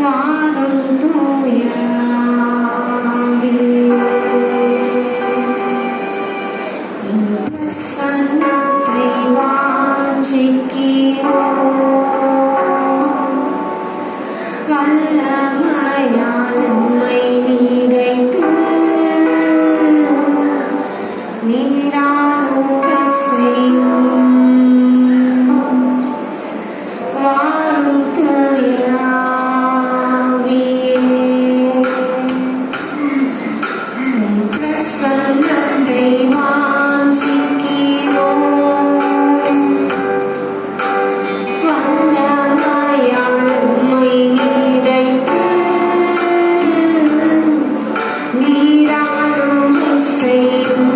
வாரும் தூய பிரசன்னத்தை வாஞ்சிக்கிறோம். வல்லமையால் உம்மை நிறைத்து நீராளுக செய்யும். வாரும் தூய பிரசன்னத்தை வாஞ்சிக்கிறோம். வல்லமையால் உம்மை நிறைத்து நீராளுக செய்யும்.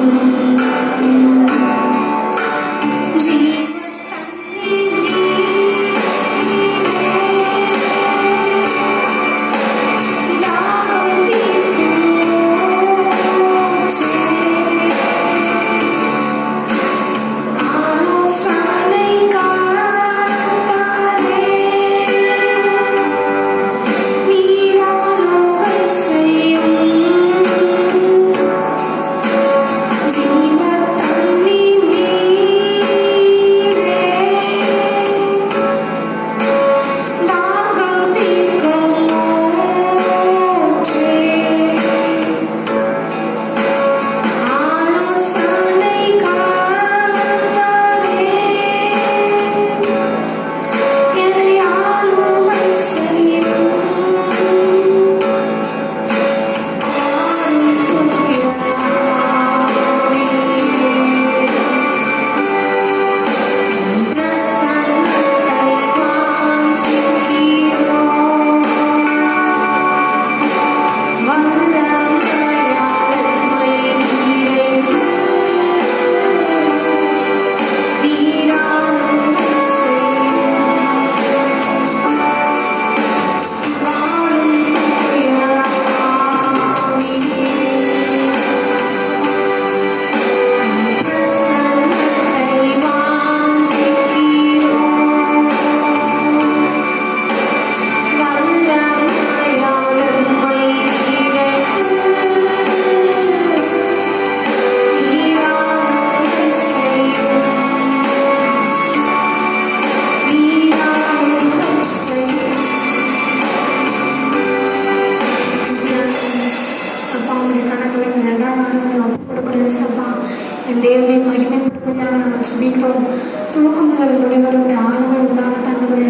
என் தேவனை மகிமைப்படும்படியாக நாங்கள் ஜெபிக்கிறோம். தூக்கம் முதல் முடிவருடைய ஆளுமை உண்டாகட்டும். ஆண்டவரே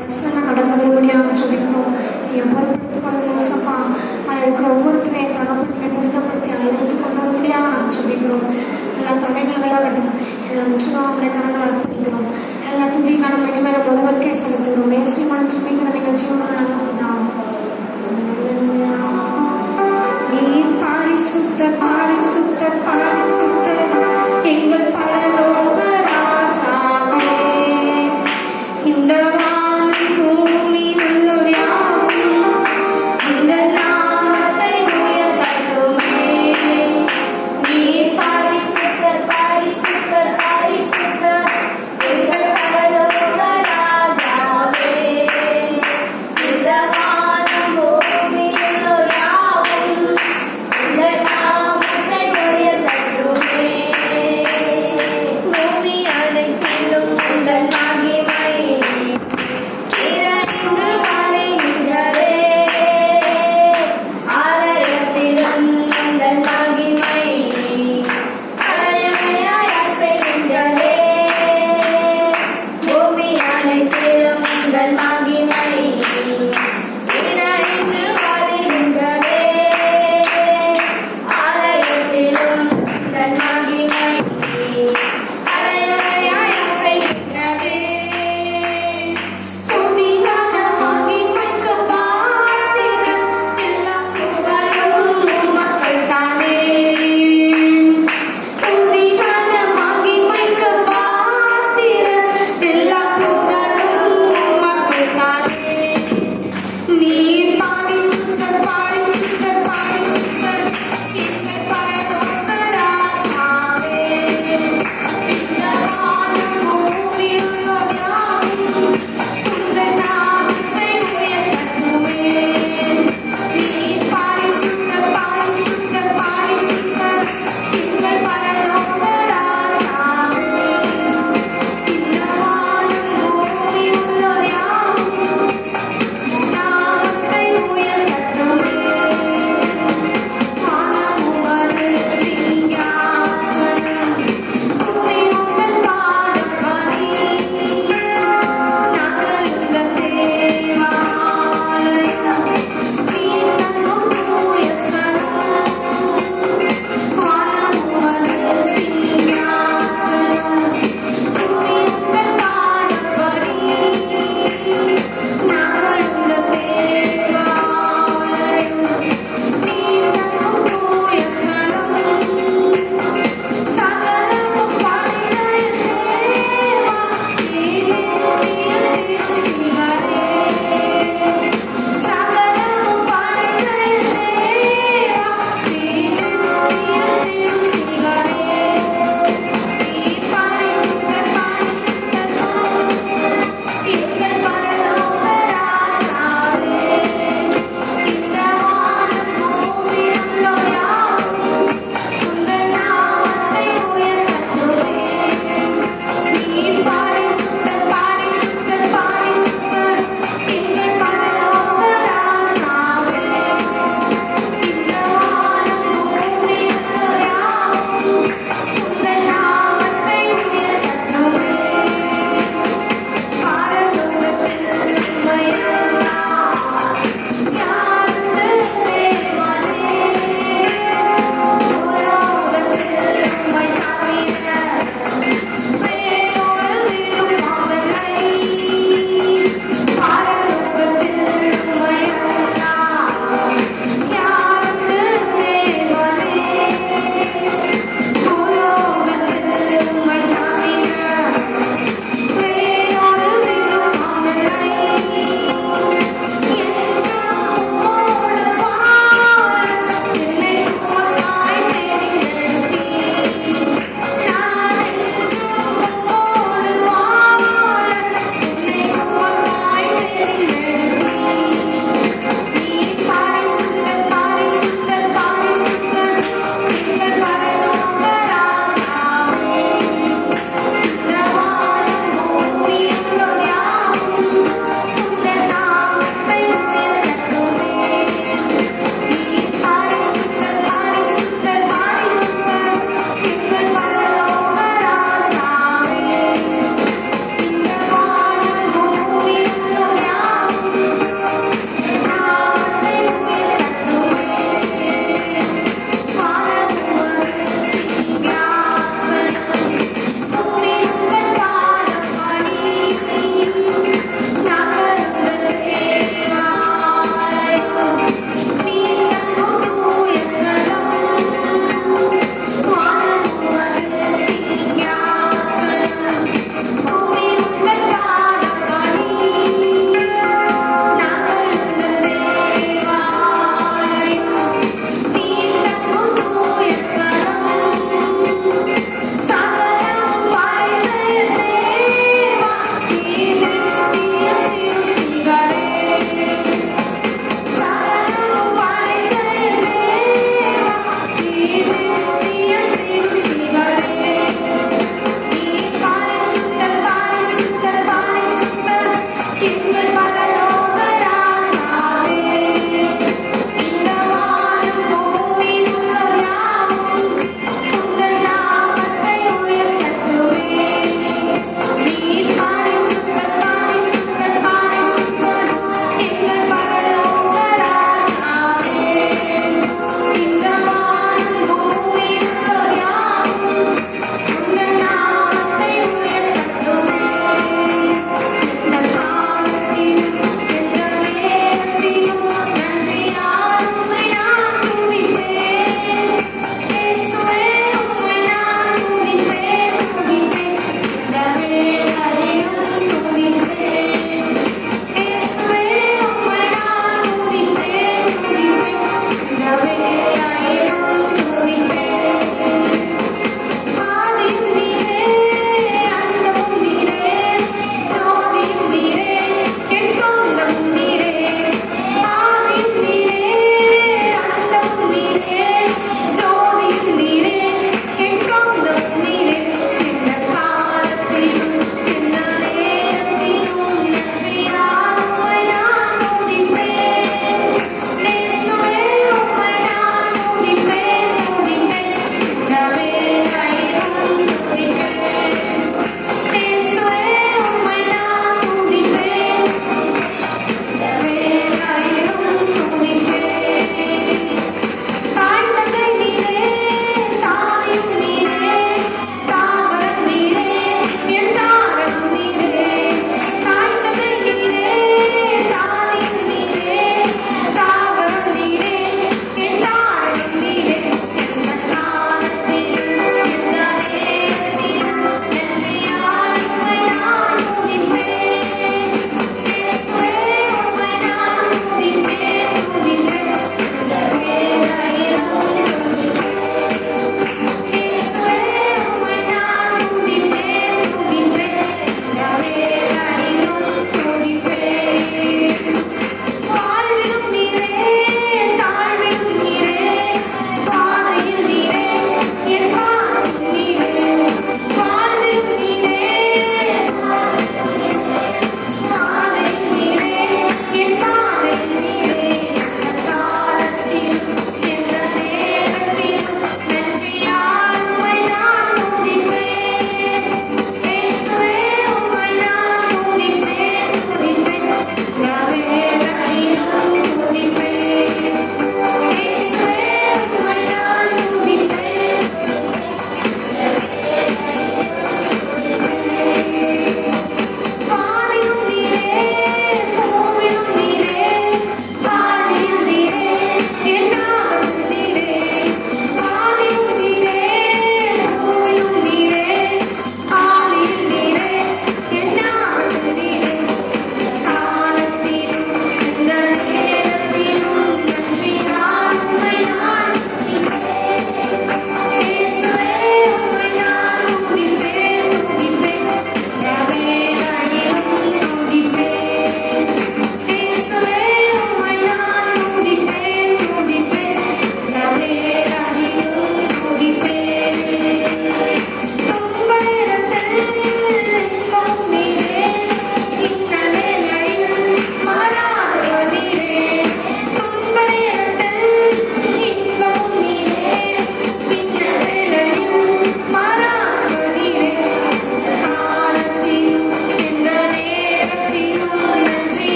பிரசன்னம் நடந்தவர்களுடையாக ஜெபிக்கிறோம். நீங்கள் பொறுப்படுத்திக் கொள்ளுங்க ஏசப்பா. அதில் இருக்கிற ஒவ்வொருத்தரையும் தகப்பன் நீங்கள் துரிதப்படுத்தி அழைத்து கொண்டு வரும்படியாக நாங்கள் ஜெபிக்கிறோம். எல்லா தடைகள் விலகட்டும். எல்லா முற்றிலும் அவங்களை கணக்கில் அர்ப்பணிக்கிறோம். எல்லா துதிக்கான மகிமையில ஒருவருக்கே செலுத்துகிறோம். மேசியமான ஜெபிக்கிற நீங்கள் ஜீவனாக உண்டாகும். நீர் பரிசுத்தர் பரிசுத்தர் பரிசுத்தர் எங்கள் பரலோக ராஜாவே. இந்த வானம் பூமி உள்ளோர் யாவும் உங்கள் நாமத்தை உயர்த்தட்டுமே. நீர் பரிசுத்தர் பரிசுத்தர் பரிசுத்தர் எங்கள் பரலோக ராஜாவே.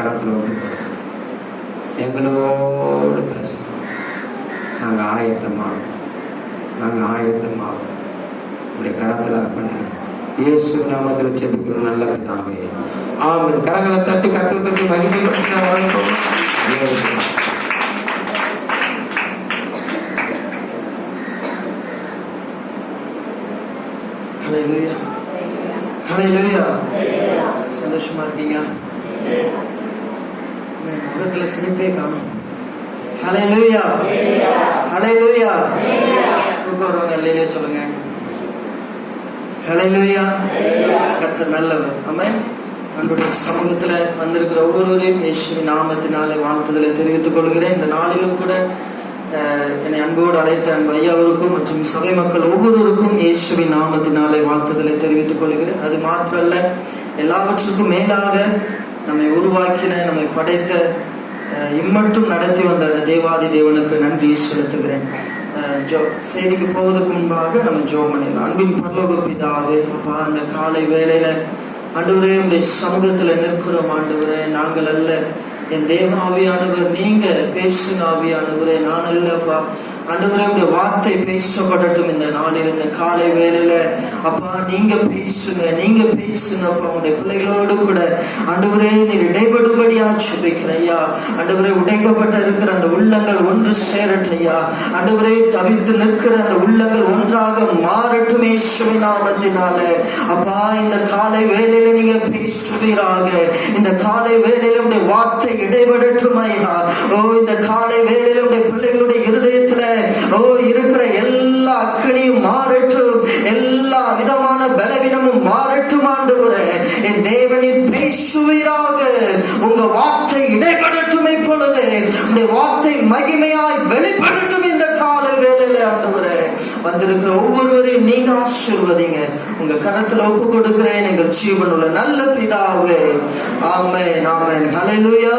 கரத்தில் விட்டு எங்களோடு பேசணும். நாங்கள் ஆயத்தமாகும் உங்களுடைய கரத்தில் அர்ப்பணிக்கிறோம். இயேசு நாமத்தில் செபிக்கிறோம் நல்ல பிதாவே, ஆமென். கரங்களை தட்டி கர்த்தருக்கு மகிமைப்படுத்த சந்தோஷமா இருக்கீங்க? முகத்துல சிரிப்பே காணும். ஹல்லேலூயா, ஹல்லேலூயா. தூக்கம் வருவாங்க இல்லையே சொல்லுங்க. ஹல்லேலூயா. கர்த்தர் நல்லவர். ஆமென். நம்முடைய சமூகத்துல வந்திருக்கிற ஒவ்வொருவரையும் இயேசுவின் நாமத்தினாலே வாழ்த்துதலை தெரிவித்துக் கொள்கிறேன். இந்த நாளிலும் கூட என்னை அன்போடு அழைத்த அன்பு ஐயாவருக்கும் மற்றும் சபை மக்கள் ஒவ்வொருவருக்கும் இயேசுவின் நாமத்தினாலே வாழ்த்துதலை தெரிவித்துக் கொள்கிறேன். அது மாத்திரல்ல, எல்லாவற்றுக்கும் மேலாக நம்மை உருவாக்கின, நம்மை படைத்த, இம்மட்டும் நடத்தி வந்த தேவாதி தேவனுக்கு நன்றி செலுத்துகிறேன். செய்திக்கு போவதற்கு முன்பாக நம்ம ஜெபம் பண்ணிடலாம். அன்பின் பரலோக பிதாவே, அப்பா, அந்த காலை வேளையில ஆண்டவரே உடைய சமூகத்துல நிற்கிறோம். ஆண்டவரே, நாங்கள் அல்ல, என் தேவ ஆவியானவர் நீங்க பேசுங்க. ஆவியானவரே, நான் அல்லப்பா. ஆண்டவரே, உடைய வார்த்தை பேசப்படட்டும் இந்த நாளில், இந்த காலை வேளையில. அப்பா, நீங்க பேசுங்க அப்பா. உடைய பிள்ளைகளோடு கூட ஆண்டவரே நீர் இடைபடும்படியா சுபிக்கிறேன் ஐயா. ஆண்டவரே, உடைக்கப்பட்ட இருக்கிற அந்த உள்ளங்கள் ஒன்று சேரட்டும் ஐயா. ஆண்டவரே, தவித்து நிற்கிற அந்த உள்ளங்கள் ஒன்றாக மாறட்டும் இயேசுவின் நாமத்தினாலே. அப்பா, இந்த காலை வேளையில நீங்க பேசுவீராக. இந்த காலை வேளையில உடைய வார்த்தை இடைபடட்டும் ஐயா. ஓ, இந்த காலை வேளையில உடைய பிள்ளைகளுடைய இருதயத்துல இருக்கிற எல்லா அக்கினியும் மாறட்டும், எல்லா விதமான பலவீனமும் மாறட்டும். ஆண்டவரே, என் தேவனின் பேசுவீராக. உங்க வார்த்தை இடைபடட்டும். இப்பொழுது உங்க வார்த்தை மகிமையாய் வெளிப்படட்டும் இந்த கால வேளையில. ஆண்டவரே, வந்திருக்கிற ஒவ்வொருவரையும் நீங்க ஆசீர்வதிங்க. உங்க கரத்துல ஒப்பு கொடுக்கிறேன் எங்கள் ஜீவனுள்ள நல்ல பிதாவே. ஆமென், ஆமென். ஹல்லேலூயா,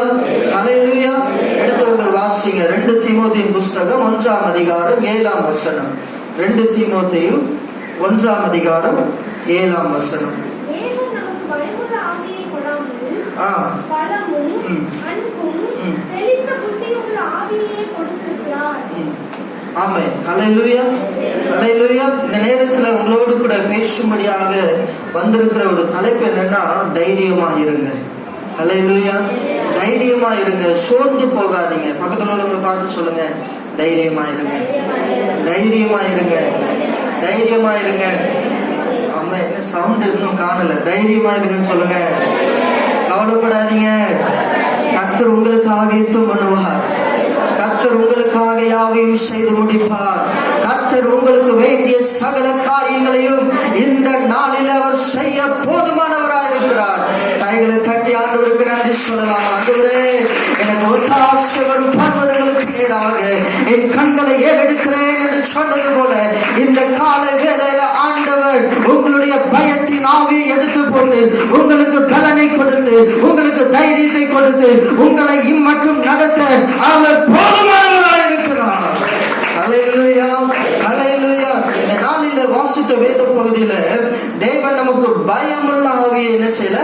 ஹல்லேலூயா. எடுத்தவர்கள் வாசிங்க 2 தீமோத்தேயு புஸ்தகம் 1ஆம் அதிகாரம் 7ஆம் வசனம். 2 தீமோத்தேயு 1ஆம் அதிகாரம் 7ஆம் வசனம். ஆமென். ஹல்லேலூயா, ஹல்லேலூயா. இந்த நேரத்துல உங்களோடு கூட பேசும்படியாக வந்திருக்கிற ஒரு தலைப்பு என்னன்னா, தைரியமா இருங்க. ஹல்லேலூயா. தைரியமா இருங்க, சோர்ந்து போகாதீங்க. பக்கத்துல உள்ளவங்களை பார்த்து சொல்லுங்க, தைரியமா இருங்க, தைரியமா இருங்க, தைரியமா இருங்க. அம்மா, என்ன சவுண்ட் இன்னும் காணல. தைரியமா இருங்கன்னு சொல்லுங்க. கவலைப்படாதீங்க. கர்த்தர் உங்களுக்காக யுத்தம் பண்ணுவார். கர்த்தர் உங்களுக்காக யாவையும் செய்து முடிப்பார். கர்த்தர் உங்களுக்கு வேண்டிய சகல காரியங்களையும் இந்த நாளில் அவர் செய்ய போதுமானவராக இருக்கிறார். கைகளை தட்டி ஆண்டவருக்கு நன்றி சொல்லலாம். ஆண்டவரே, எனக்கு ஒத்தாசை வரும் பர்வதங்களுக்கு நேராக என் கண்களை ஏறெடுக்கிறேன் என்று சொன்னது போல இந்த கால வேளையில ஆண்டவர் உங்களுடைய பயத்தின் ஆவியை எடுத்து போட்டு உங்களுக்கு பலனை கொடுத்து, உங்களுக்கு தைரியத்தை கொடுத்து, உங்களை இம்மட்டும் நடத்த அவர் போதுமானவராக இருக்கிறார். ஹல்லேலூயா, ஹல்லேலூயா. இந்த நாளில வாசித்த வேத பகுதியில தேவன் நமக்கு பயமுள்ள ஆவியை என்ன செய்யல,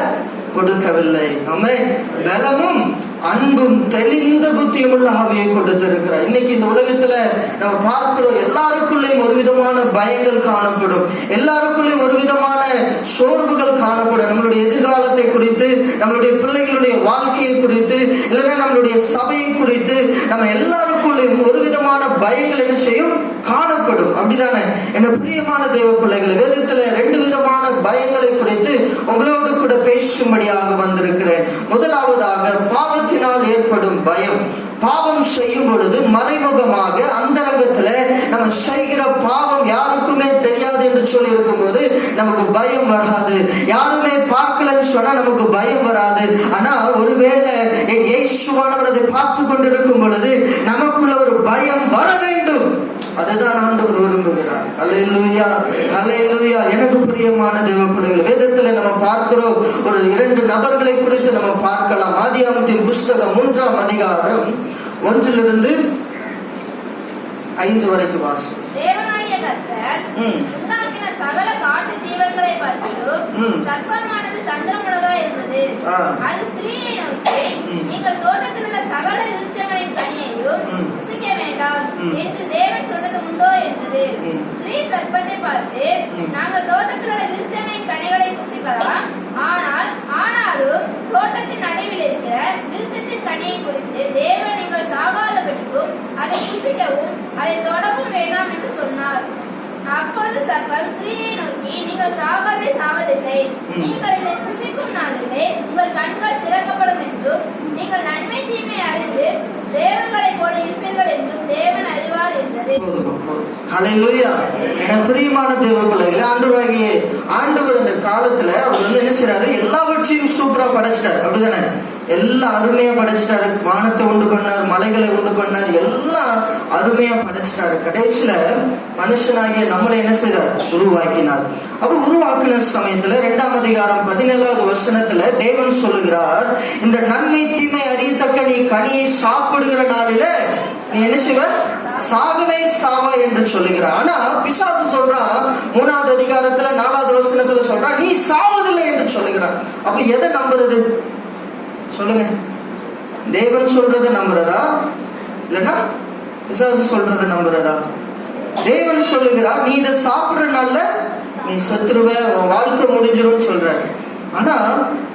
கொடுக்கவில்லை. ஆமென். பலமும் அன்பும் தெளிந்த புத்தியும் உள்ள ஆவியை கொடுத்திருக்கிறார். இன்னைக்கு இந்த உலகத்துல நம்ம பார்க்கிறோம், எல்லாருக்குள்ளேயும் ஒரு விதமான பயங்கள் காணப்படும், எல்லாருக்குள்ளேயும் ஒரு விதமான சோர்வுகள் காணப்படும். நம்மளுடைய எதிர்காலத்தை குறித்து, நம்மளுடைய பிள்ளைகளுடைய வாழ்க்கையை குறித்து, இல்லைன்னா நம்மளுடைய சபையை குறித்து, நம்ம எல்லாருக்குள்ளேயும் ஒரு விதமான பயங்கள் என்ன செய்யும், காணப்படும். அப்படிதானே என்ன பிரியமான தேவ பிள்ளைகள்? வேதத்துல 2 விதமான பயங்களை குறித்து உங்களோடு கூட பேசும்படியாக வந்திருக்கிறேன். முதலாவதாக பாவத்தினால் ஏற்படும் பயம். பாவம் செய்யும் பொழுது மறைமுகமாக அந்தரங்கத்துல நம்ம செய்கிற பாவம் யாருக்குமே தெரியாது என்று சொல்லி இருக்கும் போது நமக்கு பயம் வராது. யாருமே பார்க்கலன்னு சொன்னா நமக்கு பயம் வராது. ஆனா ஒருவேளை இயேசுவானவர் அதை பார்த்து கொண்டிருக்கும் பொழுது நமக்குள்ள ஒரு பயம் வர வேண்டும். அதுதான் ஆண்டவர் விரும்புகிறார். அல்லேலூயா, அல்லேலூயா. எனக்கு பிரியமான தேவ பிள்ளைகள், வேதத்துல நம்ம பார்க்கிறோம், ஒரு 2 நபர்களை குறித்து நம்ம பார்க்கலாம். ஆதியாகமத்தின் புஸ்தகம் 3ஆம் அதிகாரம் 1 5 வரைக்கும் வாசி. தேவனாகிய கர்த்தர் உண்டாக்கின சகல காட்டு ஜீவன்களை பார்க்கிலும் சர்ப்பமானது தந்திரமுள்ளதா இருந்தது. ஆ. அது ஸ்திரீயை நோக்கி, நீங்கள் தோட்டத்தில் உள்ள சகல விருட்சங்களின் கனியையும் புசிக்க வேண்டாம் என்று தேவன் சொன்னது உண்டோ என்றது. ஸ்திரீ சர்ப்பத்தை பார்த்து, நாங்கள் தோட்டத்தில் உள்ள விருட்சங்களின் கனிகளை புசிக்கலாம், ஆனாலும் தோட்டத்தின் நடுவில் இருக்கிற விருட்சத்தின் கனியை குறித்து தேவன் நீங்கள் சாகாதபடிக்கும் அதை புசிக்கவும் அதை தொடவும் வேண்டாம் என்று சொன்னார். அப்பொழுது சர்ப்பம் ஸ்திரீயை நோக்கி, நீங்கள் சாகவே சாவதில்லை, நீங்கள் இதை புசிக்கும் நாளிலே உங்கள் கண்கள் திறக்கப்படும் என்றும் நீங்கள் நன்மை தீமை அறிந்து தேவர்களைப் போல இருப்பீர்கள் என்றும் தேவன் அறிவார் என்றது. ஹல்லேலூயா. என பிரியமான தேவ பிள்ளைகளே, ஆண்டவர் இந்த காலத்துல அவர் என்ன செய்றாரு, எல்லாவற்றையும் சூப்பரா படைச்சிட்டாரு. அப்படிதானே? எல்லாம் அருமையா படைச்சிட்டாரு. வானத்தை உண்டு பண்ணார், மலைகளை உண்டு பண்ணார், எல்லாம் அருமையா படைச்சிட்டாரு. கடைசியில மனுஷனாகிய நம்மளை என்ன செய்தார், உருவாக்கினார். அப்ப உருவாக்கின சமயத்துல 2ஆம் அதிகாரம் 17வது வசனத்துல தேவன் சொல்லுகிறார், இந்த நன்மை தீமை அறியத்தக்க நீ கனியை சாப்பிடுகிற நாளில நீ என்ன செய்வ, சாகவே சாவா என்று சொல்லுகிறார். ஆனா பிசாசு சொல்றான் 3வது அதிகாரத்துல 4வது வசனத்துல சொல்றான், நீ சாவதில்லை என்று சொல்லுகிறான். அப்ப எதை நம்புறது சொல்லுங்க? தேவன் சொல்றதை நம்புறதா, இல்லைன்னா பிசாசு சொல்றதை நம்புறதா? தேவன் சொல்லுகிறார், நீ இதை சாப்பிடுறனால நீ செத்துருவ, உன் வாழ்க்கை முடிஞ்சிடும் சொல்ற. ஆனா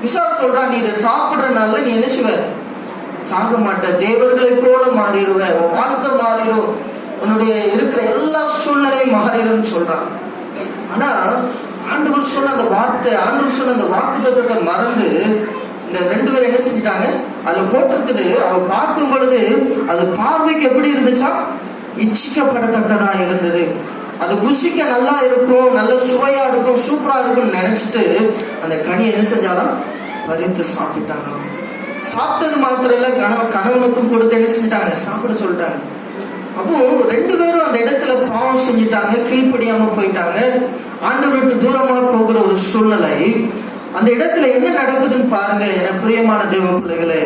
பிசாசு சொல்றான், நீ இதை சாப்பிடுறனால நீ என்ன செய்வ, சாக மாட்ட, தேவர்களை போல மாறிடுவ, உன் வாழ்க்கை மாறிடும், உன்னுடைய இருக்கிற எல்லா சூழ்நிலையும் மாறிடும் சொல்றான். ஆனா ஆண்டவர் சொன்ன அந்த வார்த்தை, ஆண்டவர் சொன்ன அந்த வாக்குத்தத்தத்தை மறந்து இந்த 2 பேரும் என்ன செஞ்சிட்டாங்க, அதுல போட்டிருக்குது. அவ பார்க்கும் பொழுது அது பார்வைக்கு எப்படி இருந்துச்சா, இச்சிக்கப்படத்தக்கதா இருந்தது. அது புசிக்க நல்லா இருக்கும், நல்ல சுவையா இருக்கும், சூப்பரா இருக்கும்னு நினைச்சிட்டு அந்த கனியை என்ன செஞ்சாலும் பறித்து சாப்பிட்டாங்க. சாப்பிட்டது மாத்திரம் இல்ல, கணவனுக்கும் கொடுத்து என்ன செஞ்சிட்டாங்க, சாப்பிட சொல்லிட்டாங்க. அப்போ 2 பேரும் அந்த இடத்துல பாவம் செஞ்சிட்டாங்க, கீழ்ப்படியாம போயிட்டாங்க, ஆண்டவருக்கு தூரமா போகிற ஒரு சூழ்நிலை. அந்த இடத்துல என்ன நடக்குதுன்னு பாருங்க. என பிரியமான தேவ பிள்ளைகளே,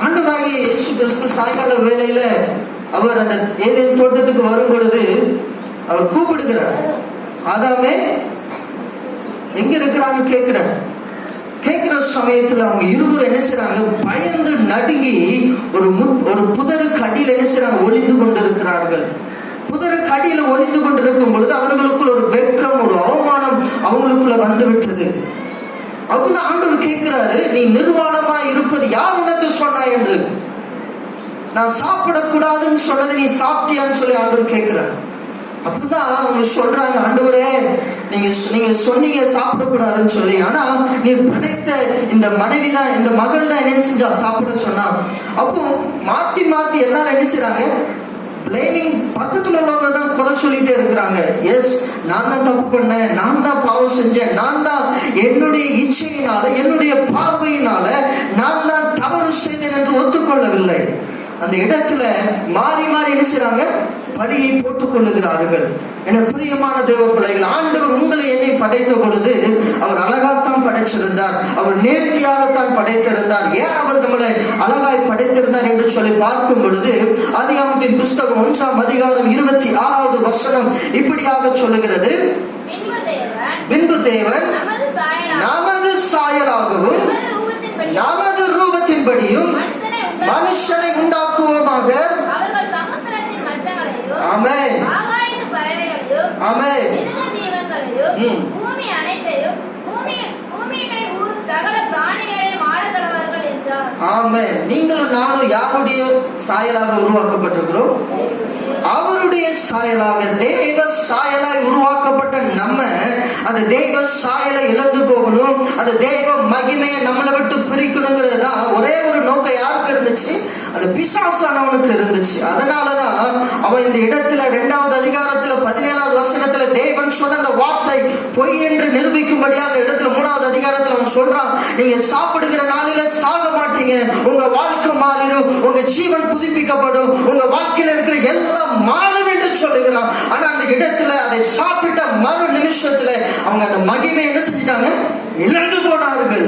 ஆண்டவராகிய இயேசு கிறிஸ்து சாயங்கால வேளையில அவர் அந்த ஏதேன் தோட்டத்துக்கு வரும் பொழுது அவர் கூப்பிடுகிறார், ஆதாமே எங்க இருக்கிறான்னு கேட்கிற சமயத்துல அவங்க இருவரும் என்ன செய்றாங்க, பயந்து நடுங்கி ஒரு புதருக்கு அடியில் என்ன செய்றாங்க, ஒளிந்து கொண்டிருக்கிறார்கள். புதருக்கு அடியில ஒளிந்து கொண்டிருக்கும் பொழுது அவர்களுக்குள்ள ஒரு வெட்கம், ஒரு அவமானம் அவங்களுக்குள்ள வந்து விட்டது. அப்பதான் ஆண்டவர் கேட்கிறாரு, நீ நிர்வாணமா இருப்பது யார் உனக்கு சொன்னா என்று, நான் சாப்பிடக்கூடாதுன்னு சொன்னது நீ சாப்பிட்டியான்னு சொல்லி ஆண்டவர் கேட்கிறார். அப்பதான் அவங்க சொல்றாங்க, ஆண்டவரே நீங்க சொன்னீங்க சாப்பிடக்கூடாதுன்னு சொல்லி, ஆனா நீ படைத்த இந்த மனைவி தான், இந்த மகள் தான் என்ன செஞ்சா சாப்பிட சொன்னா. அப்போ மாத்தி மாத்தி எல்லாரும் என்ன செய்றாங்க, பிளேமிங், பக்கத்துல உள்ளவங்க தான் குறை சொல்லிட்டே இருக்கிறாங்க. எஸ், நான் தான் தப்பு பண்ணேன், நான் தான் பாவம் செஞ்சேன், நான் தான் என்னுடைய இச்சையினால, என்னுடைய பார்வையினால நான் தான் தவறு செய்தேன் என்று ஒத்துக்கொள்ளவில்லை. அந்த இடத்துல மாறி மாறி என்ன செய்றாங்க, பழியை போட்டுக் கொள்ளுகிறார்கள். என பிரியமான தேவ பிள்ளைகள், ஆண்டவர் உங்களை என்னை படைத்த பொழுது அவர் அழகாத்தான் படைச்சிருந்தார், அவர் நேர்த்தியாகத்தான் படைத்திருந்தார். ஏன் அவர் நம்மளை அழகாய் படைத்திருந்தார் என்று சொல்லி பார்க்கும் பொழுது ஆதியாகமத்தின் புஸ்தகம் 1ஆம் அதிகாரம் 26வது வசனம் இப்படியாக சொல்லுகிறது, பின்பு தேவன் நமது சாயலாகவும் நமது ரூபத்தின்படியும் மனுஷனை உண்டாக்குவோமாக. ஆமென், ஆமென். ஆமென். நீங்களும் நானும் யாருடைய சாயலாக உருவாக்கப்பட்டிருக்கிறோம்? அவருடைய சாயலாக, தேவ சாயலாய் உருவாக்கப்பட்ட நம்ம அந்த தேவ சாயலை இழந்து போகணும், அந்த தேவ மகிமையை நம்மளை விட்டு பிரிக்கணுங்கிறது தான் ஒரே ஒரு நோக்கம் யாருக்கு இருந்துச்சு, அந்த பிசாசானவனுக்கு இருந்துச்சு. அதனாலதான் அவன் இந்த இடத்துல 2வது அதிகாரத்துல 17வது வசனத்துல தேவன் சொன்ன அந்த வார்த்தை பொய் என்று நிரூபிக்கும்படியாக அந்த இடத்துல 3வது அதிகாரத்துல அவன் சொல்றான், நீங்க சாப்பிடுகிற நாளில சாக மாட்டீங்க, உங்க வாழ்க்கை மாறிடும், உங்க ஜீவன் புதுப்பிக்கப்படும், உங்க வாழ்க்கையில இருக்கிற எல்லாம் மாறும் என்று சொல்லுகிறான். ஆனா அந்த இடத்துல அதை சாப்பிட்ட மறு நிமிஷத்துல அவங்க அந்த மகிமை என்ன செஞ்சிட்டாங்க, இழந்து போனார்கள்.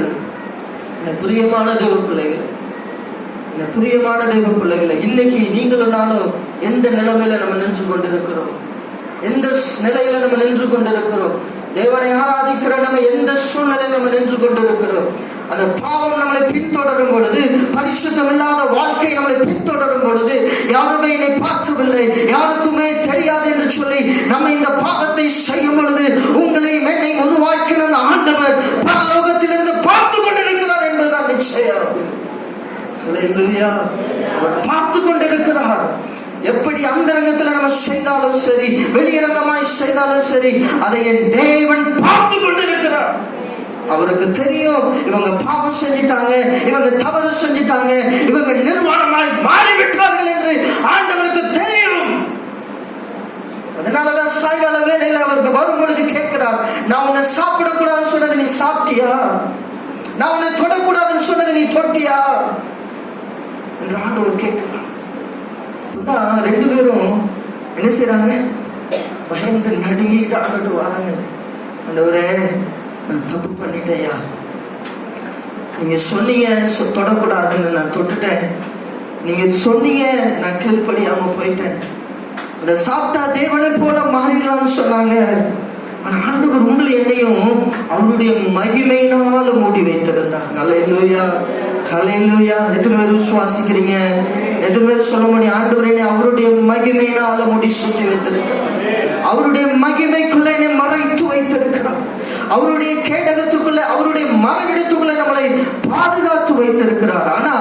பிரியமான தேவ பிள்ளைகள், இந்த பிரியமான தேவ பிள்ளைகளை, இன்னைக்கு நீங்களும் நானும் எந்த நிலைமையில நம்ம நின்று கொண்டிருக்கிறோம், எந்த நிலையில நம்ம நின்று கொண்டிருக்கிறோம்? தேவனை ஆராதிக்கிற நம்ம எந்த சூழ்நிலையில் நம்ம நின்று கொண்டிருக்கிறோம், அந்த பாவம் நம்மளை பின்தொடரும் பொழுது, பரிசுத்தம் இல்லாத வாழ்க்கை நம்மளை பின்தொடரும் பொழுது, யாருமே என்னை பார்க்கவில்லை, யாருக்குமே தெரியாது என்று சொல்லி நம்ம இந்த பாவத்தை செய்யும் பொழுது உங்களை என்னை உருவாக்கின அந்த ஆண்டவர் பரலோகத்திலிருந்து பார்த்து கொண்டிருக்கிறார் என்பதுதான் நிச்சயம். அல்லேலூயா. அவர் பார்த்து கொண்டிருக்கிறார். எப்படி அந்தரங்கத்துல நம்ம செய்தாலும் சரி, வெளியரங்கமாய் செய்தாலும் சரி, அதை என் தேவன் பார்த்து கொண்டிருக்கிறார். அவருக்கு தெரியும் இவங்க பாவம் செஞ்சிட்டாங்க, இவங்க தவறு செஞ்சிட்டாங்க, இவங்க நிர்வாணமாய் மாறிவிட்டார்கள் என்று ஆண்டவருக்கு தெரியும். அதனாலதான் சாயங்கால வேளையில அவருக்கு வரும் பொழுது கேட்கிறார், நான் உன்னை சாப்பிடக்கூடாதுன்னு சொன்னது நீ சாப்பிட்டியா? நான் உன்னை தொடக்கூடாதுன்னு சொன்னது நீ தொட்டியா என்று ஆண்டவர் கேட்கிறார். ரெண்டு பேரும் என்ன செய்யறாங்க? பயந்து நடுங்கிட்டு ஆண்டு வராங்க. ஆண்டவரே, நான் தப்பு பண்ணிட்டேயா, நீங்க சொன்னீங்க தொடக்கூடாதுன்னு நான் தொட்டுட்டேன், நீங்க சொன்னீங்க நான் கீழ்ப்படியாம போயிட்டேன், அதை சாப்பிட்டா தேவனை போல மாறிடலாம்னு சொன்னாங்க. ஆண்டவர் உங்களை என்னையும் அவருடைய மகிமையினால மூடி வைத்திருந்தார். அல்லேலூயா, அல்லேலூயா. எத்தனை பேர் விசுவாசிக்கிறீங்க? எத்தனை பேர் சொல்ல முடியும், ஆண்டவர் என்னை அவருடைய மகிமையினால மூடி சுற்றி வைத்திருக்கிறார், அவருடைய மகிமைக்குள்ள என்னை மறைத்து வைத்திருக்கிறார், அவருடைய கேடகத்துக்குள்ள, அவருடைய மறைவிடத்துக்குள்ள நம்மளை பாதுகாத்து வைத்திருக்கிறார். ஆனா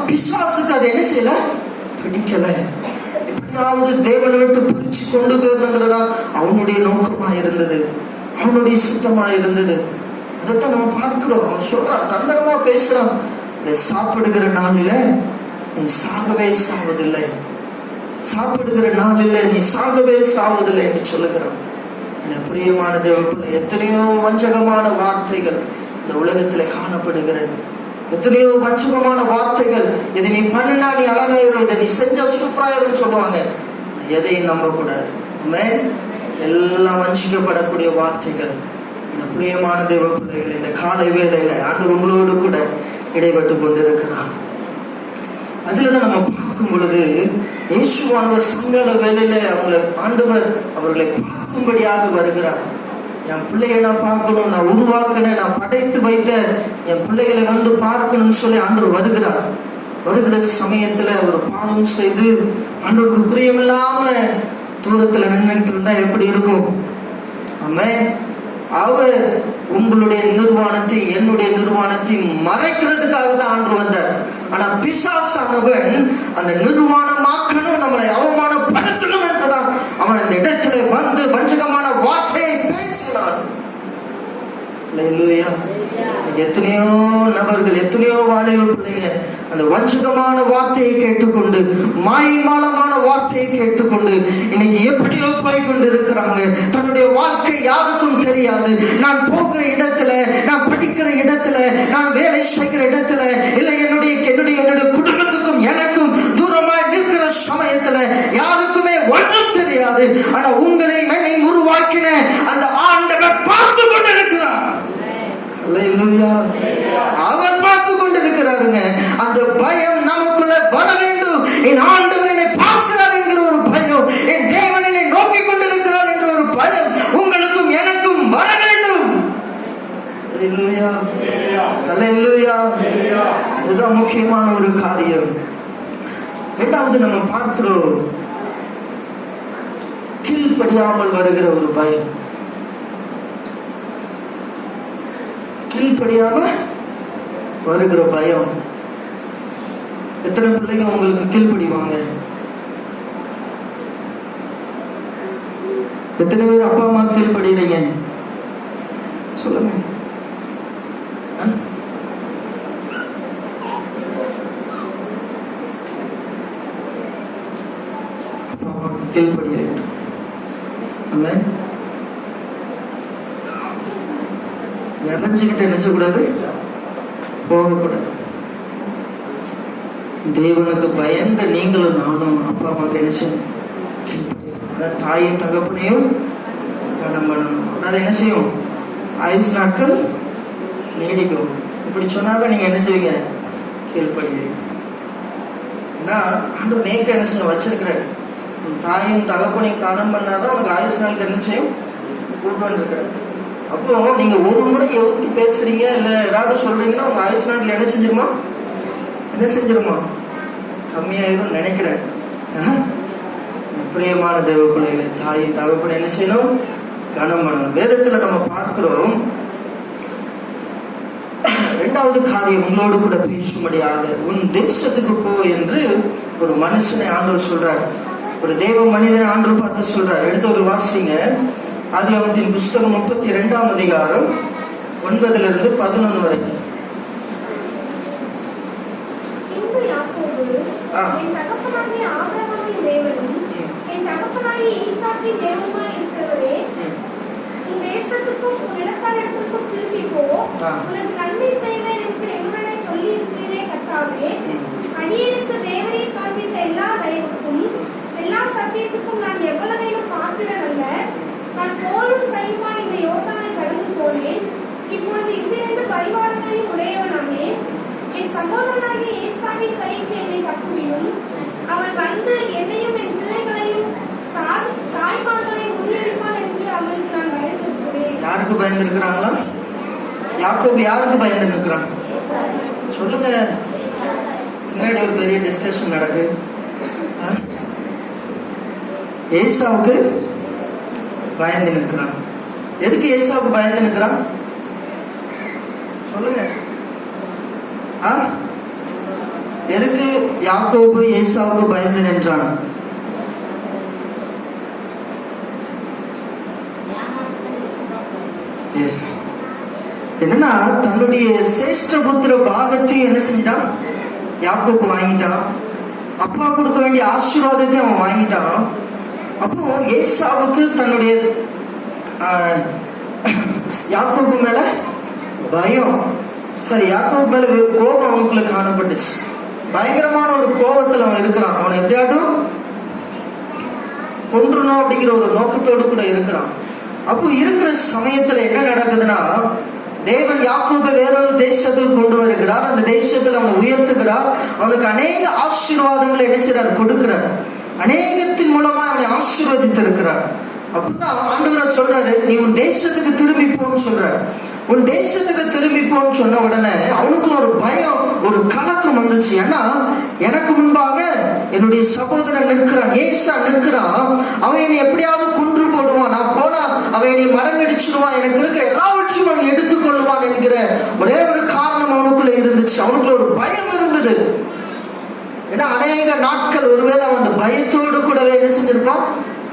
பிசாசுக்கு அது என்ன செய்யல, பிடிக்கல. எப்படியாவது தேவனை விட்டு பிரிச்சு கொண்டு போயிருந்தா அவனுடைய நோக்கமா இருந்தது, அவனுடைய சித்தமா இருந்தது. அதைத்தான் நம்ம பார்க்கிறோம். அவன் சொல்றான், தந்திரமா பேசுறான், இதை சாப்பிடுகிற நாளில நீ சாகவே சாவதில்லை, சாப்பிடுகிற நாளில நீ சாகவே சாவதில்லை என்று சொல்லுகிறான். பிரியமான தேவனுக்குள்ள எத்தனையோ வஞ்சகமான வார்த்தைகள் இந்த உலகத்துல காணப்படுகிறது, எத்தனையோ வஞ்சகமான வார்த்தைகள். இதை நீ பண்ணினா நீ அழகாயிரும், இதை நீ செஞ்சா சூப்பராயிரும் சொல்லுவாங்க. எதையும் நம்ப கூடாது. எல்லாம் வஞ்சிக்கப்படக்கூடிய வார்த்தைகள். இந்த பிரியமான தேவ பிள்ளைகள், இந்த காலை வேளையில ஆண்டவர் உங்களோடு கூட இடைப்பட்டு கொண்டிருக்கிறார். அதுலதான் நம்ம பார்க்கும் பொழுது இயேசுவானவர் சாயங்கால வேளையில அவங்களை ஆண்டவர் அவர்களை பார்க்கும்படியாக வருகிறார். என் பிள்ளைகளை நான் பார்க்கணும், நான் உருவாக்கினேன், நான் படைத்து வைத்த என் பிள்ளைகளை வந்து பார்க்கணும்னு சொல்லி ஆண்டவர் வருகிறார். வருகிற சமயத்துல அவர் பாவம் செய்து ஆண்டவருக்கு பிரியமில்லாம தூரத்துல நின்றுட்டு இருந்தா எப்படி இருக்கும்? ஆமென். அவர் உங்களுடைய நிர்வாணத்தை, என்னுடைய நிர்வாணத்தை மறைக்கிறதுக்காக தான் ஆண்டவர் வந்தார். ஆனா பிசாசானவன் அந்த நிர்வாணமாக்கணும், நம்மளை அவமானப்படுத்தணும் என்றுதான் அவன் அந்த இடத்துல வந்து வஞ்சகமான வார்த்தையை பேசினான். எத்தனையோ நபர்கள், எத்தனையோ வாலிப பிள்ளைங்க அந்த வஞ்சகமான வார்த்தையை கேட்டுக்கொண்டு, மாயமாலமான வார்த்தையை கேட்டுக்கொண்டு இன்னைக்கு எப்படியோ போய் கொண்டு இருக்கிறாங்க. தன்னுடைய வாழ்க்கை யாருக்கும் தெரியாது. நான் போகிற இடத்துல, நான் படிக்கிற இடத்துல, நான் வேலை செய்கிற இடத்துல, இல்லை என்னுடைய குடும்பத்துக்கும் எனக்கும் தூரமாய் நிற்கிற சமயத்துல யாருக்குமே ஒன்றும் தெரியாது. ஆனா உங்களை என்னை உருவாக்கின அந்த ஆண்டவர் பார்த்து கொண்டிருக்கிறார். அவர் பார்த்து கொண்டிருக்கிறாருங்க. அந்த பயம் நமக்குள்ள வர வேண்டும். என் ஆண்டவர் என்னை பார்க்கிறார் என்கிற ஒரு பயம், என் தேவன் என்னை நோக்கி கொண்டிருக்கிறார் என்கிற ஒரு பயம் உங்களுக்கும் எனக்கும் வர வேண்டும். இதுதான் முக்கியமான ஒரு காரியம். இரண்டாவது நம்ம பார்க்கிறோம், கீழ்ப்படியாமல் வருகிற ஒரு பயம். கீழ்ப்படியாம வருகிற பயம். எத்தனை பிள்ளைங்க உங்களுக்கு கீழ்ப்படிவாங்க? எத்தனை பேர் அப்பா அம்மா கீழ்ப்படுறீங்க? சொல்லுங்க. அப்பா அம்மாவுக்கு கீழ்ப்படுகிறேன். ஆமென். நிறைஞ்சுக்கிட்டு என்ன செய்யக்கூடாது, போகக்கூடாது. தேவனுக்கு பயந்த நீங்களும் நானும் அப்பா அம்மாவுக்கு என்ன செய்யணும், தாயும் தகப்பனையும் கடன் பண்ணணும். அது என்ன செய்யும், ஆயுசு நாட்கள் நீடிக்கும். இப்படி சொன்னாதான் நீங்க என்ன செய்வீங்க, கீழ்ப்படுவீங்க. ஆண்டவர் நேக்க என்ன செய்ய வச்சிருக்கிறாரு, தாயும் தகப்பனையும் கடன் பண்ணாதான் உனக்கு ஆயுசு நாட்கள் என்ன செய்யும், கூட்டு இருக்கிறார். அப்போ நீங்க ஒரு முறை எதிர்த்து பேசுறீங்க இல்ல ஏதாவது சொல்றீங்கன்னா உங்க ஆயுசு நாட்டில் என்ன செஞ்சிருமா கம்மியாயிரும் நினைக்கிறேன். பிரியமான தேவ பிள்ளைகளை, தாய் தகப்பன் என்ன செய்யணும்? கனம் பண்ணணும். வேதத்துல நம்ம பார்க்கிறோம், 2வது காரியம் உங்களோடு கூட பேசும்படியாக உன் தேசத்துக்கு போ என்று ஒரு மனுஷனை ஆண்டவர் சொல்றார். ஒரு தேவ மனிதனை ஆண்டவர் பார்த்து சொல்றார். எடுத்து ஒரு வாசிங்க. ஆதியாகமத்தின் புஸ்தகம் 32ஆம் அதிகாரம் 9 - 11 வரைக்கும். எல்லா சத்தியத்துக்கும் நான் எவ்வளவேனும் பாத்திரமல்ல. நான் போலும் கையுமா இந்த யோர்தானை கடந்து போனேன். இப்பொழுது இவ்விரண்டு பரிவாரங்களையும் உடையவனானே. என் சகோதரனாகிய ஏசாவின் கைக்கு என்னை தப்புவியும். அவன் வந்து என்னையும் என் பிள்ளைகளையும் தாய்மார்களையும் முறியடிப்பான் என்று அவனுக்கு நான் பயந்திருக்கிறேன். யாருக்கு பயந்திருக்கிறாங்களா? யாக்கோபு யாருக்கு பயந்திருக்கிறான்? சொல்லுங்க. பின்னாடி ஒரு பெரிய டிஸ்கஷன் நடக்கு. ஏசாவுக்கு பயந்து நிற்கிறான். எதுக்கு ஏசாவுக்கு பயந்து நிற்கிறான்? சொல்லுங்க. எதுக்கு யாக்கோபு ஏசாவுக்கு பயந்து நின்றான்? என்னன்னா, தன்னுடைய சேஷ்ட புத்திர பாகத்தை என்ன செஞ்சிட்டான்? யாக்கோபு வாங்கிட்டான். அப்பா கொடுக்க வேண்டிய ஆசீர்வாதத்தை அவன் வாங்கிட்டான். அப்போ ஏசாவுக்கு தன்னுடைய யாக்கோபு மேல பயம், சரி யாக்கோபு மேல கோபம் அவனுக்குள்ள காணப்பட்டுச்சு. பயங்கரமான ஒரு கோபத்துல அவன் இருக்கிறான். அவனை எப்படியாட்டும் கொன்றணும் அப்படிங்கிற ஒரு நோக்கத்தோடு கூட இருக்கிறான். அப்போ இருக்கிற சமயத்துல என்ன நடக்குதுன்னா, தேவன் யாக்கோபை வேறொரு தேசத்துக்கு கொண்டு வருகிறார். அந்த தேசத்தில் அவனை உயர்த்துகிறார். அவனுக்கு அநேக ஆசீர்வாதங்களை என்ன செய்றார்? கொடுக்கிறார். அநேகத்தின் மூலமா அவனை ஆசீர்வதித்து இருக்கிறார். அப்பதான் ஆண்டவர் சொல்றாரு, நீ உன் தேசத்துக்கு திரும்பி போன்னு சொல்றாரு. உன் தேசத்துக்கு திரும்பி போன்னு சொன்ன உடனே அவனுக்கு ஒரு பயம், ஒரு கலக்கம் வந்துச்சு. ஏன்னா எனக்கு முன்பாக என்னுடைய சகோதரன் நிற்கிறான், ஏசா நிற்கிறான். அவன் என்னை எப்படியாவது கொன்று போடுவான், நான் போனா அவன் என்னை மடங்கடிச்சிடுவான், எனக்கு இருக்க எல்லாவற்றையும் அவன் எடுத்துக்கொள்வான் என்கிற ஒரே ஒரு காரணம் அவனுக்குள்ள இருந்துச்சு. அவனுக்குள்ள ஒரு பயம் இருந்தது. ஏன்னா அநேக நாட்கள் ஒருவேளை அவன் அந்த பயத்தோடு கூடவே என்ன செஞ்சிருப்பான்?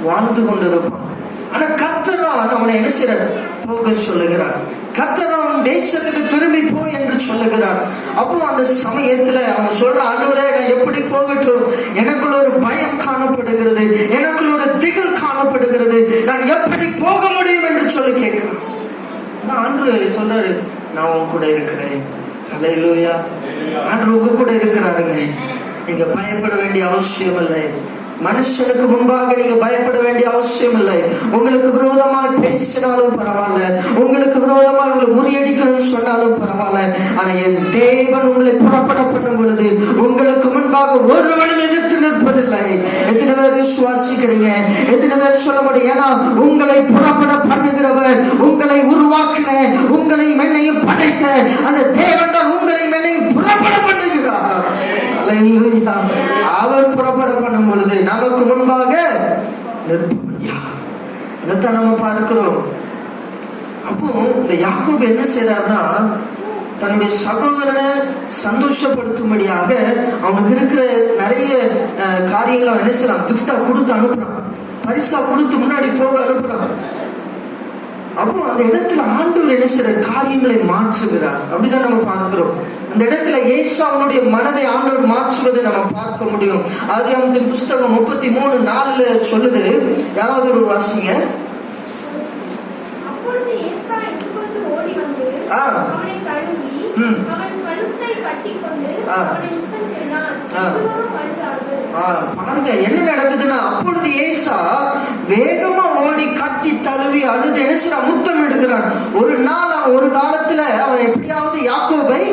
வாழ்ந்து கொண்டிருப்பான். ஆனா கர்த்தர் தான் அவனை என்ன செய்றார்? போக சொல்லுகிறார். கர்த்தர் அவன் தேசத்துக்கு திரும்பி போ என்று சொல்லுகிறார். அப்போ அந்த சமயத்துல அவன் சொல்ற, ஆண்டவரே நான் எப்படி போகட்டும்? எனக்குள்ள ஒரு பயம் காணப்படுகிறது, எனக்குள்ள ஒரு திகில் காணப்படுகிறது, நான் எப்படி போக முடியும் என்று சொல்லி கேட்கிறான். ஆண்டவர் சொல்றாரு, நான் உன் கூட இருக்கிறேன். ஹல்லேலூயா. ஆண்டவர் உங்க கூட இருக்கிறாருங்க. நீங்க பயப்பட வேண்டிய அவசியம் இல்லை. மனுஷனுக்கு முன்பாக நீங்க பயப்பட வேண்டிய அவசியம் இல்லை. உங்களுக்கு விரோதமாக பேசினாலும் பரவாயில்ல, உங்களுக்கு விரோதமாக உங்களை முறியடிக்கணும்னு சொன்னாலும் பரவாயில்ல. ஆனா என் தேவன் உங்களை புறப்பட பண்ணும் பொழுது உங்களுக்கு முன்பாக ஒருவனும் எதிர்த்து நிற்பதில்லை. எத்தனை பேர் விசுவாசிக்கிறீங்க? எத்தனை பேர் சொல்ல முடியும்? ஏன்னா உங்களை புறப்பட பண்ணுகிறவர், உங்களை உருவாக்கின, உங்களை மென்னையும் படைத்த அந்த தேவன் தான் உங்களை மென்னையும் புறப்பட பண்ணுகிறார். அவர் புறப்பட பண்ணும் பொழுது நமக்கு முன்பாக நிற்பவன் யார்? இதைத்தான் நம்ம பார்க்கிறோம். அப்போ இந்த யாக்கோபு என்ன செய்யறாருன்னா, தன்னுடைய சகோதரனை சந்தோஷப்படுத்தும்படியாக அவனுக்கு இருக்கிற நிறைய காரியங்களை அவன் என்ன செய்யறான்? கிஃப்டா கொடுத்து அனுப்புறான், பரிசா கொடுத்து முன்னாடி போக அனுப்புறான். அப்போ அந்த இடத்துல ஆண்டவர் என்ன செய்யற? காரியங்களை மாற்றுகிறார். அப்படிதான் நம்ம பார்க்கிறோம். அந்த இடத்துல ஏசாவுடைய மனதை ஆண்டவர் மாற்றுவதை நம்ம பார்க்க முடியும். ஆதியாகமத்தின் புஸ்தகம் 33:4 சொல்லுது. யாராவது ஒரு வாசிங்க. அப்பொழுது ஏசா எதிர்கொண்டு ஓடி வந்து அவனை தழுவி அவன் கழுத்தை கட்டிக்கொண்டு அவனை யுத்தம் செய்தான். இருவரும் அழுதார்கள். பாருங்க என்ன நடக்குதுன்னா, அப்பொழுது ஏசா வேகமா ஓடி கட்டி தழுவி அழுது என்ன செய்றான்? முத்தம் எடுக்கிறான். ஒரு நாள் ஒரு காலத்துல அவன் எப்படியாவது யாக்கோபை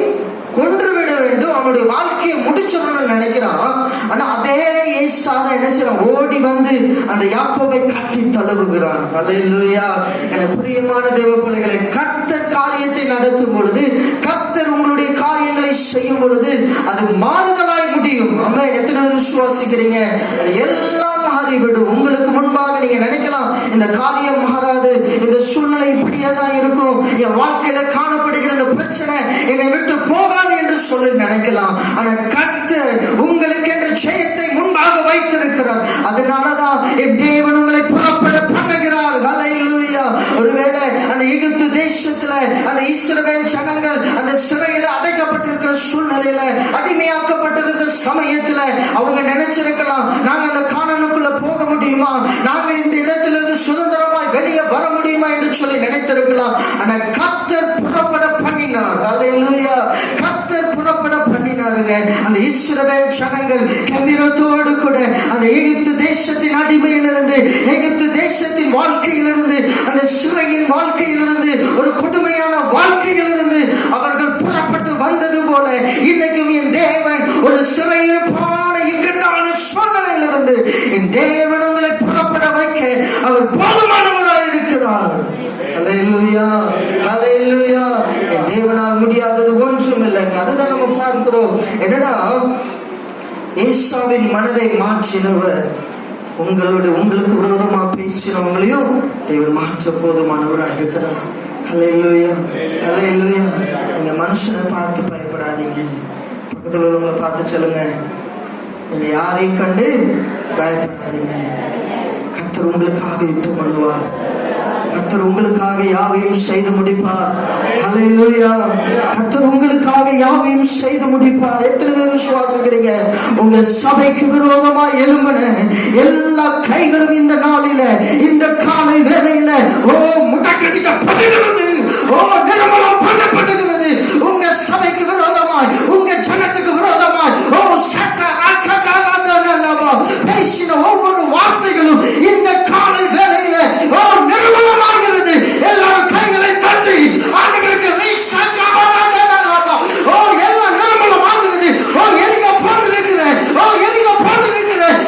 கொன்று விட வேண்டும், அவனுடைய வாழ்க்கையை வாழ்க்கையை முடிச்சிடணும்னு நினைக்கிறான். ஆனா அதே ஏசாத என்ன செய்யறான்? ஓடி வந்து அந்த யாக்கோபை கட்டி தழுவுகிறான். அல்லேலூயா. என பிரியமான தேவ பிள்ளைகளை, கர்த்தர் காரியத்தை நடத்தும் பொழுது, கர்த்தர் உங்களுடைய காரியங்களை செய்யும் பொழுது அது மாறுதலாய் முடியும். ஆமென். எத்தனை பேர் விசுவாசிக்கிறீங்க? எல்லாம் மாறிவிடும். உங்களுக்கு முன்பாக நீங்க நினைக்கலாம், இந்த காரியம் மாறாது, இந்த சூழ்நிலை இப்படியே தான் இருக்கும், என் வாழ்க்கையில காணப்படுகிற இந்த பிரச்சனை என்னை விட்டு போகாது என்று சொல்லி நினைக்கலாம். ஆனா கர்த்தர் உங்களுக்கு என்று ஜெயத்தை முன்பாக வைத்திருக்கிறார். அதனாலதான் என் தேவன் உங்களை புறப்பட பண்ணுகிறார். அல்லேலூயா. ஒருவேளை அந்த எகிப்து தேசத்துல அந்த இஸ்ரவேல் ஜனங்கள் அந்த சிறையில அடைக்கப்பட்டிருக்கிற சூழ்நிலையில, அடிமையாக்கப்பட்டிருக்கிற சமயத்துல அவங்க நினைச்சிருக்கலாம், நாங்க அந்த கானானுக்குள்ள போக முடியுமா, நாங்க இந்த இடத்திலிருந்து சுதந்திரமாய் வெளியே வர முடியுமா என்று சொல்லி நினைத்திருக்கலாம். ஆனா கர்த்தர் புறப்பட பண்ணினார். அல்லேலூயா. கர்த்தர் புறப்பட பண்ணினாருங்க. அந்த இஸ்ரவேல் ஜனங்கள் கம்பீரத்தோடு கூட அந்த எகிப்து தேசத்தின் அடிமையிலிருந்து, எகிப்து தேசத்தின் வாழ்க்கையிலிருந்து, அந்த சிறையின் வாழ்க்கையிலிருந்து, ஒரு கொடுமையான வாழ்க்கையிலிருந்து அவர்கள் புறப்பட்டு வந்தது போல இன்னைக்கும் என் தேவன் ஒரு சிறையிருப்பான இக்கட்டான சூழ்நிலையிலிருந்து என் தேவன் உங்களை புறப்பட வைக்க அவர் போதுமானவராக இருக்கிறார். அல்லேலூயா. அல்லேலூயா. என் தேவனால் முடியாதது ஒன்றும் இல்லைங்க. அதுதான் நம்ம பார்க்கிறோம். என்னன்னா, ஏசாவின் மனதை மாற்றினவர் உங்களுக்கு விரோதமா பேசினவங்களையும் தேவன் மாற்ற போதுமானவராக இருக்கிறார். அல்லேலூயா. அல்லேலூயா. நீங்க மனுஷனை பார்த்து பயப்படாதீங்க. பக்கத்தில் உள்ளவங்களை பார்த்து சொல்லுங்க, நீங்க யாரையும் கண்டு பயப்படாதீங்க. கர்த்தர் உங்களுக்காக யுத்தம் பண்ணுவார். கர்த்தர் உங்களுக்காக யாவையும் செய்து முடிப்பார். அல்லேலூயா. கர்த்தர் உங்களுக்காக யாவையும் செய்து முடிப்பார். எத்தனை பேர் விசுவாசிக்கிறீங்க? உங்க சபைக்கு விரோதமா எழும்பின எல்லா கைகளும் இந்த நாளில, இந்த காலை வேளையில முடக்கடிக்கப்படுகிறது. நிர்மலம் பண்ணப்படுகிறது. உங்க சபைக்கு விரோதமாய், உங்க ஜனத்துக்கு விரோதமாய் பேசின ஒவ்வொரு வார்த்தைகளும் இந்த காலை வேளையில நிர்மலமாகிறது. எல்லாரும் கைகளை தட்டி ஆண்டுகளுக்கு எல்லாம் நிர்மலமாகிறது. எங்க போட்டிருக்கிறேன், எங்க போட்டிருக்கிறேன்,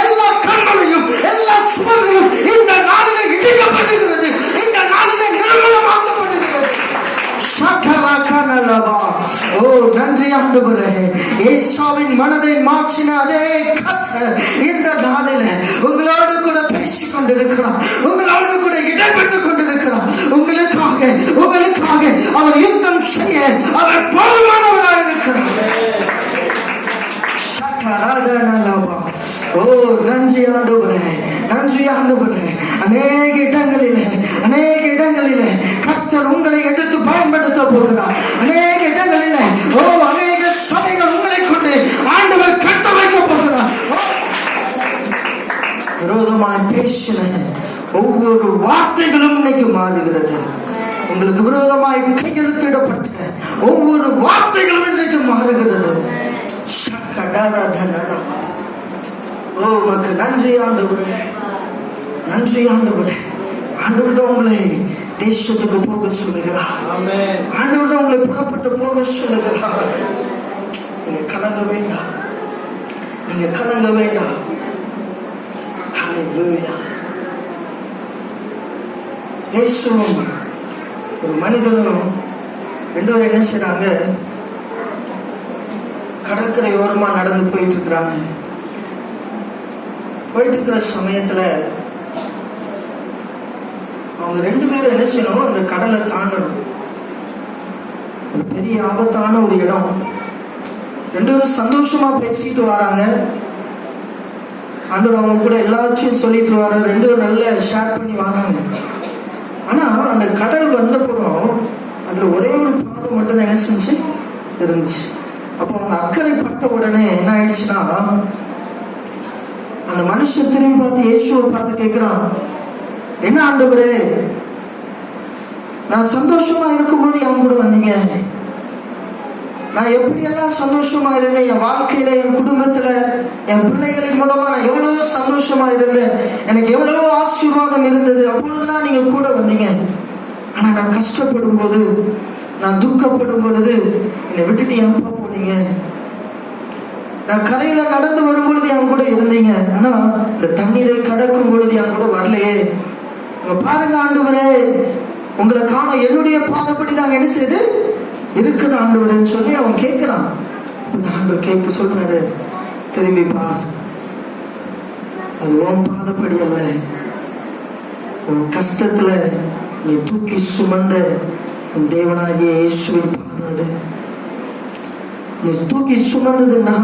எல்லா கண்களையும் எல்லா சுவர்களும் இந்த நாளில இடிக்கப்படுகிறது. இந்த நாளில நிர்மலமாக்கப்படுகிறது. நன்றி ஆண்டவரே. ஏசாவின் மனதை மாற்றின அதே கர்த்தர் இந்த நாளில உங்களோடு கூட பேசிக் கொண்டிருக்கிறார். உங்களோடு கூட இடம்பெற்றுக் கொண்டிருக்கிறார். உங்களுக்காக அவர் யுத்தம் செய்ய அவர் போதுமானவராக இருக்கிறார். நன்றி ஆண்டவரே. நன்றி ஆண்டவரே. அநேக இடங்களிலே கர்த்தர் உங்களை எடுத்து பயன்படுத்த போகிறார். அநேக இடங்களிலே அநேக சபைகள் உங்களை கொண்டு ஆண்டவர் கட்ட வைக்க போகிறார். விரோதமாய் பேசின ஒவ்வொரு வார்த்தைகளும் இன்னைக்கு மாறுகிறது. உங்களுக்கு விரோதமாய் கையெழுத்திடப்பட்ட ஒவ்வொரு வார்த்தைகளும் இன்றைக்கு மாறுகிறது. உமக்கு நன்றி ஆண்டவரே. நன்றி ஆண்டவரே. ஆண்டவர் தான் உங்களை தேசத்துக்கு போக சொல்லுகிறார். ஆண்டவர் தான் உங்களை புறப்பட்டு போக சொல்லுகிறார். நீங்க கலங்க வேண்டாம். நீங்க கலங்க வேண்டாம். இயேசுவும் ஒரு மனிதனும் ரெண்டு பேரும் என்ன செய்றாங்க? கடற்கரை ஓரமா நடந்து போயிட்டு இருக்கிறாங்க. போயிட்டு இருக்கிற சமயத்துல அவங்க ரெண்டு பேரும் என்ன செய்யணும்? அந்த கடலை தாண்டணும். ஒரு பெரிய ஆபத்தான ஒரு இடம். ரெண்டு பேரும் சந்தோஷமா பேசிட்டு வராங்க. ஆண்டவர் அவங்க கூட எல்லாத்தையும் சொல்லிட்டு வர, ரெண்டு பேரும் நல்ல ஷேர் பண்ணி வராங்க. ஆனா அந்த கடல் வந்தப்புறம் அதுல ஒரே ஒரு பாதை மட்டும் தான் என்ன செஞ்சு இருந்துச்சு. அப்போ அவங்க அக்கறை பட்ட உடனே என்ன ஆயிடுச்சுன்னா, அந்த மனுஷன் திரும்பி பார்த்து இயேசுவை பார்த்து கேட்கிறான், என்ன ஆண்டவரே, நான் சந்தோஷமா இருக்கும்போது என் கூட வந்தீங்க. நான் எப்படி எல்லாம் சந்தோஷமா இருந்தேன். என் வாழ்க்கையில, என் குடும்பத்துல, என் பிள்ளைகளின் மூலமா நான் எவ்வளவு சந்தோஷமா இருந்தேன். எனக்கு எவ்வளவு ஆசீர்வாதம் இருந்தது. அப்பொழுதுதான் நீங்க கூட வந்தீங்க. ஆனா நான் கஷ்டப்படும் போது, நான் துக்கப்படும் பொழுது என்னை விட்டுட்டு எப்ப போனீங்க? நான் கரையில நடந்து வரும் பொழுது என் கூட இருந்தீங்க, ஆனா இந்த தண்ணீரை கடக்கும் பொழுது என் கூட வரலையே. பாருங்க ஆண்டவரே, உங்களை காண என்னுடைய பாதப்படி நாங்க என்ன செய்து இருக்குது ஆண்டவரேன்னு சொல்லி அவன் கேட்கிறான். அந்த ஆண்டவர் கேட்க சொல்றாரு, திரும்பி பார், அது உன் பாதப்படி அல்ல, உன் கஷ்டத்துல நீ தூக்கி சுமந்த உன் தேவனாகிய இயேசுவின் பாதம் அது. நீ தூக்கி சுமந்ததுன்னா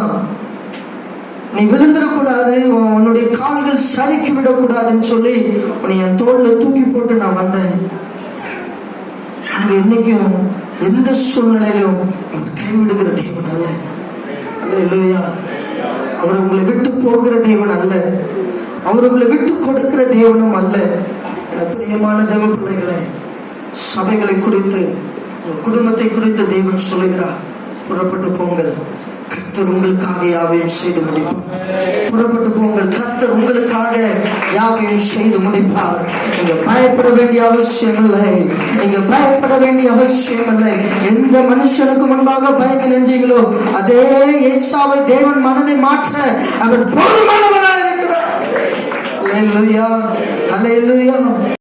நீ விழுந்துடக்கூடாது, உன்னுடைய கால்கள் சறுக்கி விடக்கூடாதுன்னு சொல்லி உன்னை என் தோல்ல தூக்கி போட்டு நான் வந்தேன். அவர் என்னைக்கும் எந்த சூழ்நிலையிலும் அவர் கைவிடுகிற தேவன் அல்ல. அல்லேலூயா. அவர் உங்களை விட்டு போகிற தேவன் அல்ல, அவர் உங்களை விட்டு கொடுக்கிற தேவனும் அல்ல. பிரியமான தேவ பிள்ளைகளை, சபைகளை குறித்து, குடும்பத்தை குறித்து தேவன் சொல்லுகிறார், புறப்பட்டு போங்கள், கர்த்தர் உங்களுக்காக யாவையும் செய்து முடிப்பார். புறப்பட்டு போங்கள், கர்த்தர் உங்களுக்காக யாவையும் செய்து முடிப்பார். நீங்க பயப்பட வேண்டிய அவசியம் இல்லை, நீங்க பயப்பட வேண்டிய அவசியம் இல்லை. எந்த மனுஷனுக்கு முன்பாக பயந்து நின்றீங்களோ அதே ஏசாவை தேவன் மனதை மாற்ற அவர் போதுமானவராக இருக்கிறார். அல்லேலூயா, அல்லேலூயா.